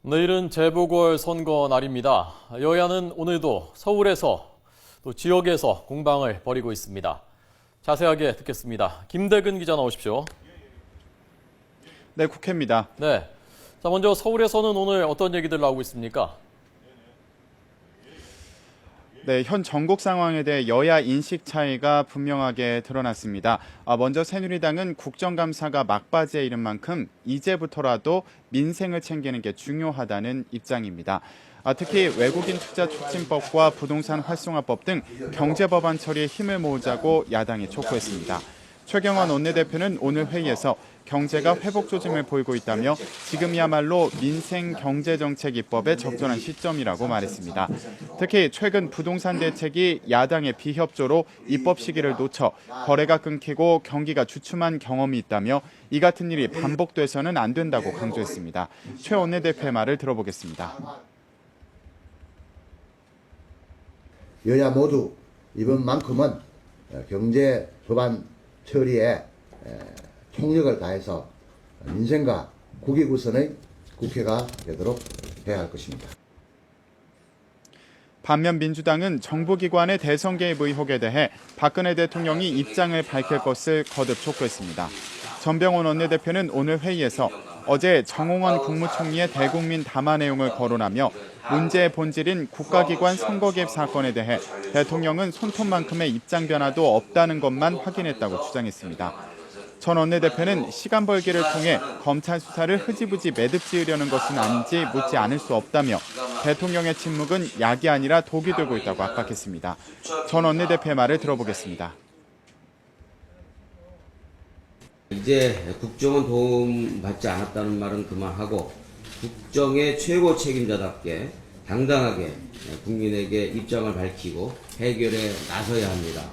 내일은 재보궐선거 날입니다. 여야는 오늘도 서울에서 또 지역에서 공방을 벌이고 있습니다. 자세하게 듣겠습니다. 김대근 기자 나오십시오. 네, 국회입니다. 네. 자, 먼저 서울에서는 오늘 어떤 얘기들 나오고 있습니까? 네, 현 전국 상황에 대해 여야 인식 차이가 분명하게 드러났습니다. 먼저 새누리당은 국정감사가 막바지에 이른 만큼 이제부터라도 민생을 챙기는 게 중요하다는 입장입니다. 특히 외국인 투자 촉진법과 부동산 활성화법 등 경제 법안 처리에 힘을 모으자고 야당이 촉구했습니다. 최경환 원내대표는 오늘 회의에서 경제가 회복 조짐을 보이고 있다며 지금이야말로 민생 경제정책 입법에 적절한 시점이라고 말했습니다. 특히 최근 부동산 대책이 야당의 비협조로 입법 시기를 놓쳐 거래가 끊기고 경기가 주춤한 경험이 있다며 이 같은 일이 반복돼서는 안 된다고 강조했습니다. 최 원내대표의 말을 들어보겠습니다. 여야 모두 이번만큼은 경제 법안 처리에 총력을 다해서 민생과 국익우선의 국회가 되도록 해야 할 것입니다. 반면 민주당은 정부기관의 대선 개입 의혹에 대해 박근혜 대통령이 입장을 밝힐 것을 거듭 촉구했습니다. 전병헌 원내대표는 오늘 회의에서 어제 정홍원 국무총리의 대국민 담화 내용을 거론하며 문제의 본질인 국가기관 선거 개입 사건에 대해 대통령은 손톱만큼의 입장 변화도 없다는 것만 확인했다고 주장했습니다. 전 원내대표는 시간 벌기를 통해 검찰 수사를 흐지부지 매듭 지으려는 것은 아닌지 묻지 않을 수 없다며 대통령의 침묵은 약이 아니라 독이 되고 있다고 압박했습니다. 전 원내대표의 말을 들어보겠습니다. 이제 국정은 도움받지 않았다는 말은 그만하고 국정의 최고 책임자답게 당당하게 국민에게 입장을 밝히고 해결에 나서야 합니다.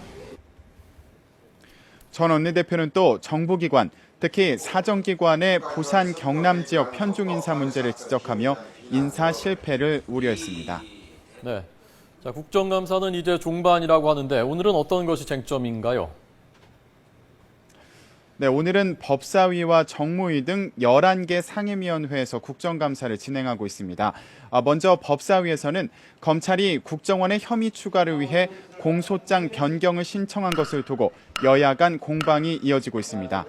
전 원내대표는 또 정부기관, 특히 사정기관의 부산 경남 지역 편중 인사 문제를 지적하며 인사 실패를 우려했습니다. 네. 자, 국정감사는 이제 종반이라고 하는데 오늘은 어떤 것이 쟁점인가요? 네, 오늘은 법사위와 정무위 등 11개 상임위원회에서 국정감사를 진행하고 있습니다. 먼저 법사위에서는 검찰이 국정원의 혐의 추가를 위해 공소장 변경을 신청한 것을 두고 여야 간 공방이 이어지고 있습니다.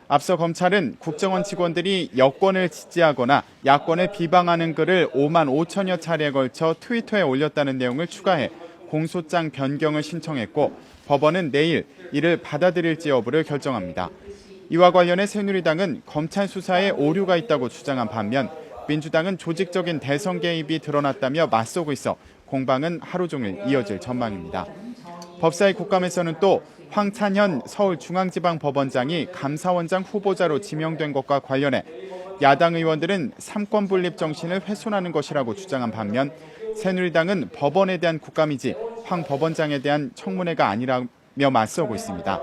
앞서 검찰은 국정원 직원들이 여권을 지지하거나 야권을 비방하는 글을 5만 5천여 차례에 걸쳐 트위터에 올렸다는 내용을 추가해 공소장 변경을 신청했고 법원은 내일 이를 받아들일지 여부를 결정합니다. 이와 관련해 새누리당은 검찰 수사에 오류가 있다고 주장한 반면 민주당은 조직적인 대선 개입이 드러났다며 맞서고 있어 공방은 하루 종일 이어질 전망입니다. 법사위 국감에서는 또 황찬현 서울중앙지방법원장이 감사원장 후보자로 지명된 것과 관련해 야당 의원들은 삼권 분립 정신을 훼손하는 것이라고 주장한 반면 새누리당은 법원에 대한 국감이지 황 법원장에 대한 청문회가 아니라며 맞서고 있습니다.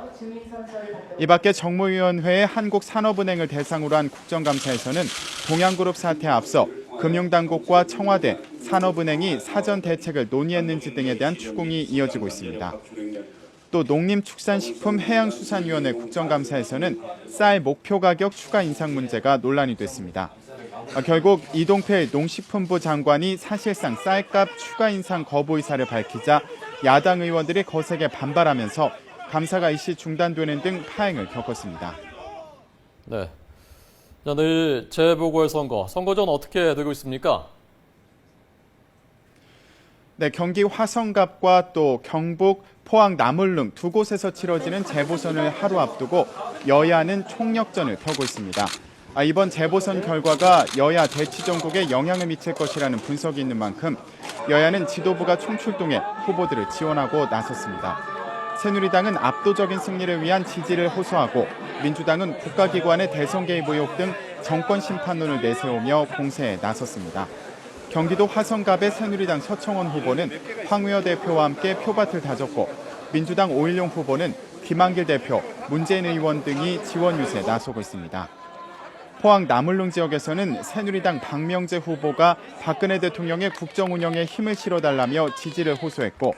이 밖에 정무위원회의 한국산업은행을 대상으로 한 국정감사에서는 동양그룹 사태에 앞서 금융당국과 청와대, 산업은행이 사전 대책을 논의했는지 등에 대한 추궁이 이어지고 있습니다. 또 농림축산식품 해양수산위원회 국정감사에서는 쌀 목표 가격 추가 인상 문제가 논란이 됐습니다. 결국 이동필 농식품부 장관이 사실상 쌀값 추가 인상 거부 의사를 밝히자 야당 의원들이 거세게 반발하면서 감사가 일시 중단되는 등 파행을 겪었습니다. 네. 자, 내일 재보궐선거, 선거전 어떻게 되고 있습니까? 네, 경기 화성갑과 또 경북, 포항, 나물릉 두 곳에서 치러지는 재보선을 하루 앞두고 여야는 총력전을 펴고 있습니다. 이번 재보선 결과가 여야 대치 전국에 영향을 미칠 것이라는 분석이 있는 만큼 여야는 지도부가 총출동해 후보들을 지원하고 나섰습니다. 새누리당은 압도적인 승리를 위한 지지를 호소하고 민주당은 국가기관의 대선 개입 의혹 등 정권 심판론을 내세우며 공세에 나섰습니다. 경기도 화성갑의 새누리당 서청원 후보는 황우여 대표와 함께 표밭을 다졌고 민주당 오일용 후보는 김한길 대표, 문재인 의원 등이 지원 유세에 나서고 있습니다. 포항 나물릉 지역에서는 새누리당 박명재 후보가 박근혜 대통령의 국정 운영에 힘을 실어달라며 지지를 호소했고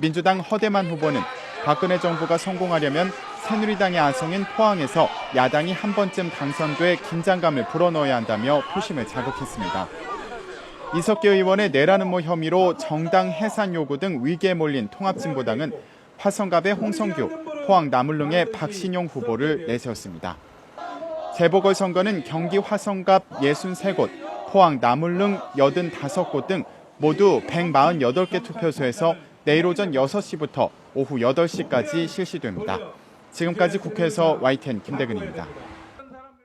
민주당 허대만 후보는 박근혜 정부가 성공하려면 새누리당의 아성인 포항에서 야당이 한 번쯤 당선돼 긴장감을 불어넣어야 한다며 표심을 자극했습니다. 이석기 의원의 내라는 모 혐의로 정당 해산 요구 등 위기에 몰린 통합진보당은 화성갑의 홍성규, 포항 나물릉의 박신용 후보를 내세웠습니다. 재보궐선거는 경기 화성갑 63곳, 포항 나물릉 85곳 등 모두 148개 투표소에서 내일 오전 6시부터 오후 8시까지 실시됩니다. 지금까지 국회에서 YTN 김대근입니다.